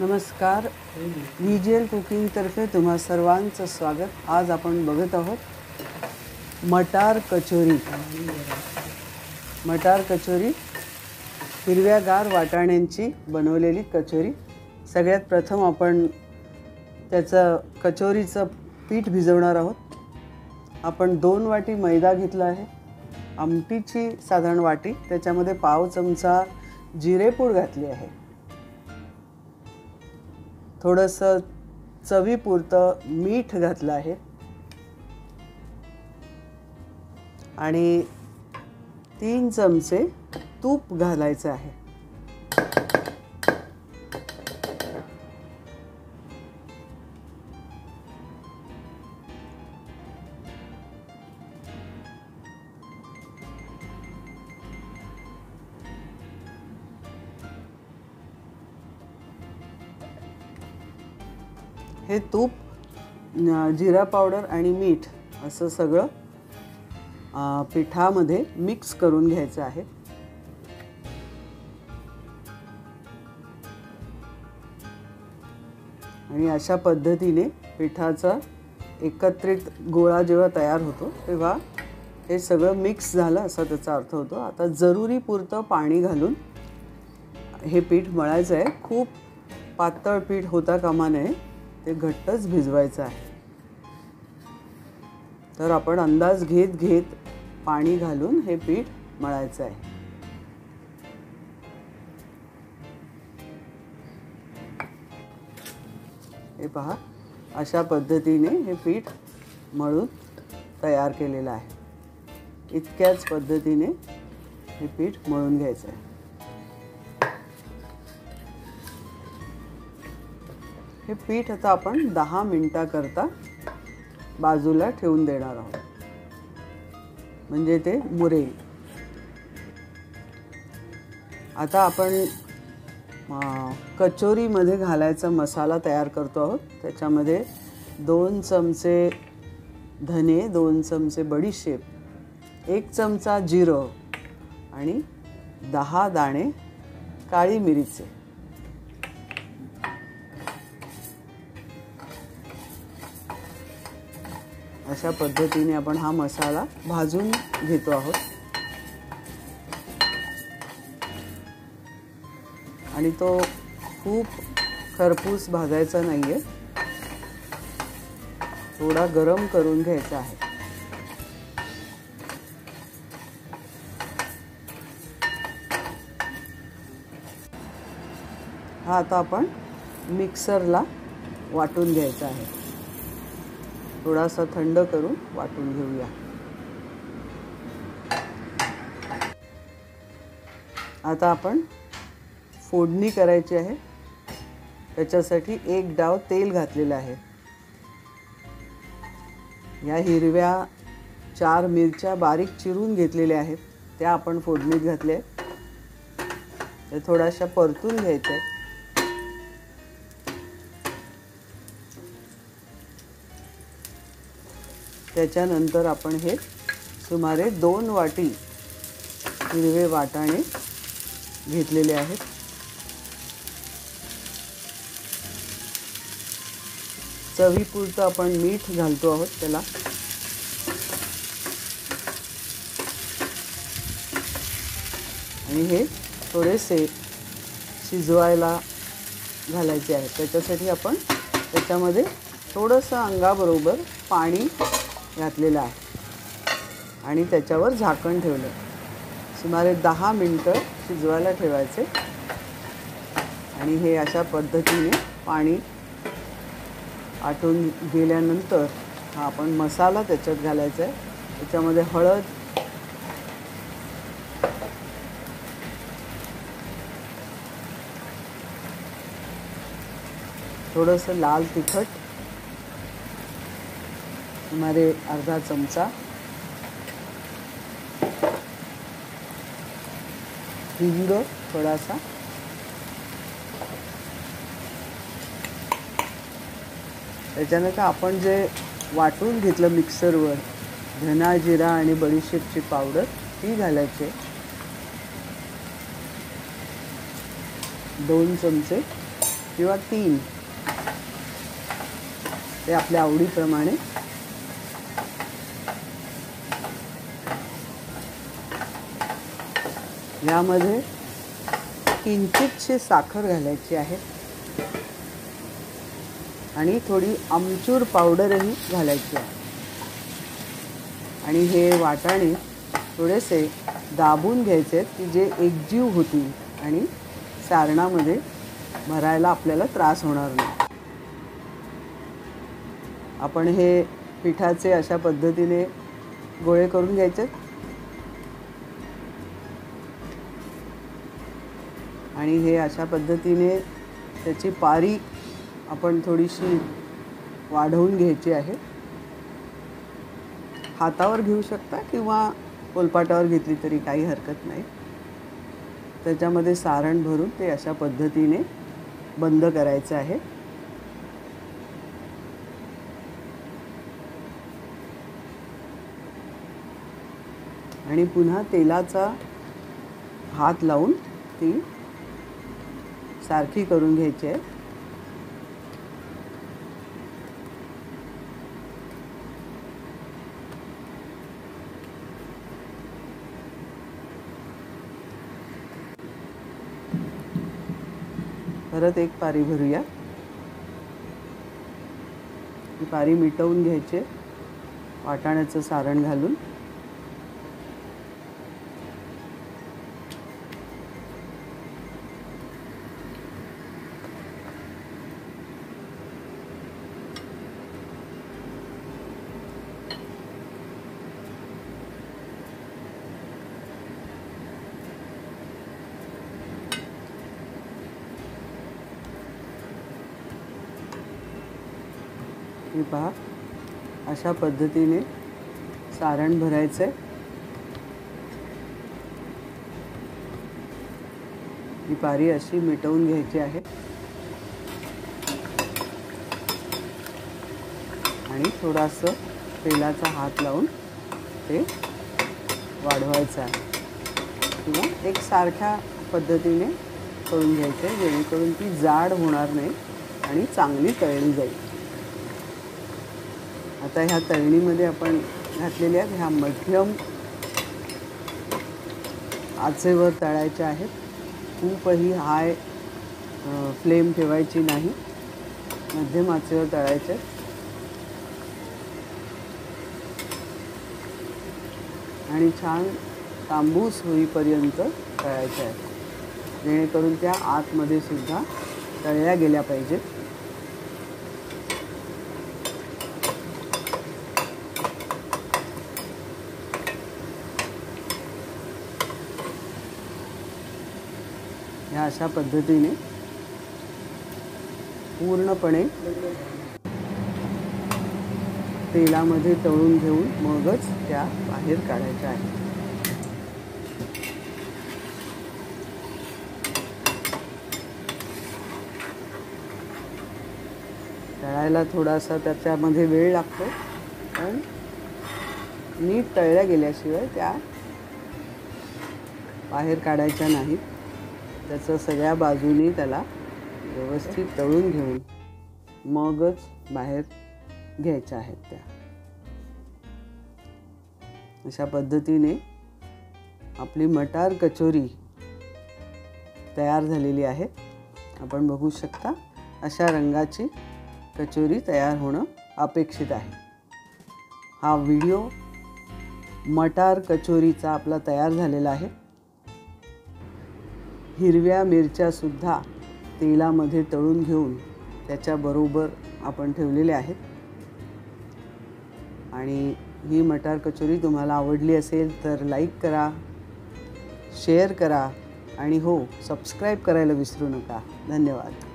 नमस्कार, व्हीजीएल कुकिंगतर्फे तुम्हा सर्वांचं स्वागत. आज आपण बघत आहोत मटार कचोरी. मटार कचोरी हिरव्यागार वाटाण्यांची बनवलेली कचोरी. सगळ्यात प्रथम आपण त्याचं कचोरीचं पीठ भिजवणार आहोत. आपण 2 वाटी मैदा घेतला आहे. आमटीची साधारण वाटी, त्याच्यामध्ये पाव चमचा जिरेपूड घातली आहे. थोडंसं चवीपुरतं मीठ घातलं आहे आणि 3 चमचे तूप घालायचं आहे. हे तूप, जिरा पावडर आणि मीठ असं सगळं पिठामध्ये मिक्स करून घ्यायचं आहे. आणि अशा पद्धतीने पिठाचा एकत्रित गोळा जेव्हा तयार होतो तेव्हा हे सगळं मिक्स झालं असा त्याचा अर्थ होतो. आता जरुरीपुरतं पाणी घालून हे पीठ मळायचं आहे. खूप पातळ पीठ होता कामा नये, ते घट्टच भिजवायचं आहे. तर आपण अंदाज घेत घेत पाणी घालून हे पीठ मळायचं आहे. हे पहा, अशा पद्धतीने हे पीठ मळून तयार केलेलं आहे. इतक्याच पद्धतीने हे पीठ मळून घ्यायचं आहे. हे पीठ आता आपण 10 मिनिटाकरता बाजूला ठेवून देणार आहोत, म्हणजे ते मुरेल. आता आपण कचोरीमध्ये घालायचा मसाला तयार करतो आहोत. त्याच्यामध्ये 2 चमचे धने, 2 चमचे बडीशेप, 1 चमचा जिरं आणि 10 दाणे काळी मिरीचे. अशा पद्धतीने आपण हा मसाला भाजून घेतो आहोत. आणि तो खूप खरपूस भाजायचा नाहीये, थोडा गरम करून घ्यायचा आहे. हा आता आपण मिक्सरला वाटून घ्यायचा आहे. थोडासा थंड करून वाटून घेऊया. आता आपण फोडणी करायची आहे. त्याच्यासाठी 1 डाव तेल घातलेलं आहे. या हिरव्या 4 मिरच्या बारीक चिरून घेतलेल्या आहेत, त्या आपण फोडणीत घातल्या. त्या थोड्याशा परतून घ्यायच्या आहेत. त्याच्यानंतर आपण हे सुमारे 2 वाटी हिरवे वाटाणे घेतलेले आहेत. चवीपुरतं आपण मीठ घालतो आहोत त्याला. आणि हे थोडेसे शिजवायला घालायचे आहेत. त्याच्यासाठी आपण त्याच्यामध्ये थोडंसं अंगाबरोबर पाणी घातलेलं आहे आणि त्याच्यावर झाकण ठेवलं. सुमारे 10 मिनिटं शिजवायला ठेवायचे. आणि हे अशा पद्धतीने पाणी आटून गेल्यानंतर हा आपण मसाला त्याच्यात घालायचा आहे. त्याच्यामध्ये हळद, थोडंसं लाल तिखट, सुमारे अर्धा चमचा, हिंग थोडासा, त्याच्यानंतर आपण जे वाटून घेतलं मिक्सरवर धना, जिरा आणि बडीशेपची पावडर ती घालायची. 2 चमचे किंवा 3 ते आपल्या आवडीप्रमाणे यामध्ये किंचितशी साखर घालायची आहे आणि थोडी आमचूर पावडरही घालायची आहे आणि हे वाटाणे थोडेसे दाबून घ्यायचे की जे एकजीव होतील आणि सारणामध्ये भरायला आपल्याला त्रास होणार नाही। आपण हे पिठाचे अशा पद्धतीने गोळे करून घ्यायचे आणि हे अशा पद्धतीने त्याची पारी आपण थोडीशी वाढवून घ्यायची आहे। हातावर घेऊ शकता किंवा पोलपाटावर घेतली तरी काही हरकत नाही। त्याच्यामध्ये सारण भरून ते अशा पद्धतीने बंद करायचं आहे। आणि पुन्हा तेलाचा हात लावून ती सारखी करून घ्यायची आहे। परत एक पारी भरूया। ही पारी मिटवून घ्यायची वाटाण्याचं सारण घालून। हे पहा अशा पद्धतीने सारण भरायचे। ही पारी अशी मिटवून घ्यायची आहे आणि थोडासा तेलाचा हात लावून ते वाढवायचं आहे किंवा एक सारख्या पद्धतीने करून घ्यायचे जेणेकरून ती जाड होणार नाही आणि चांगली तळली जाईल। आता ह्या तळणीमध्ये आपण घातलेल्या ह्या मध्यम आचेवर तळायच्या आहेत। खूपही हाय फ्लेम ठेवायची नाही, मध्यम आचेवर तळायचे आणि छान तांबूस होईपर्यंत तळायचे आहेत जेणेकरून त्या आतमध्ये सुद्धा तळल्या गेल्या पाहिजेत। ह्या अशा पद्धतीने पूर्णपणे तेलामध्ये तळून घेऊन मगच त्या बाहेर काढायच्या आहेत। तळायला थोडासा त्याच्यामध्ये वेळ लागतो पण नीट तळल्या गेल्याशिवाय त्या बाहेर काढायच्या नाहीत। त्याचं सगळ्या बाजूनी त्याला व्यवस्थित तळून घेऊन मगच बाहेर घ्यायच्या आहेत त्या। अशा पद्धतीने आपली मटार कचोरी तयार झालेली आहे। आपण बघू शकता अशा रंगाची कचोरी तयार होणं अपेक्षित आहे। हा व्हिडिओ मटार कचोरीचा आपला तयार झालेला आहे। हिरव्या मिरच्या सुद्धा तेलामध्ये तळून घेऊन त्याच्याबरोबर आपण ठेवलेले आहेत आणि ही मटार कचोरी तुम्हाला आवडली असेल तर लाईक करा, शेअर करा आणि हो सबस्क्राईब करायला विसरू नका। धन्यवाद।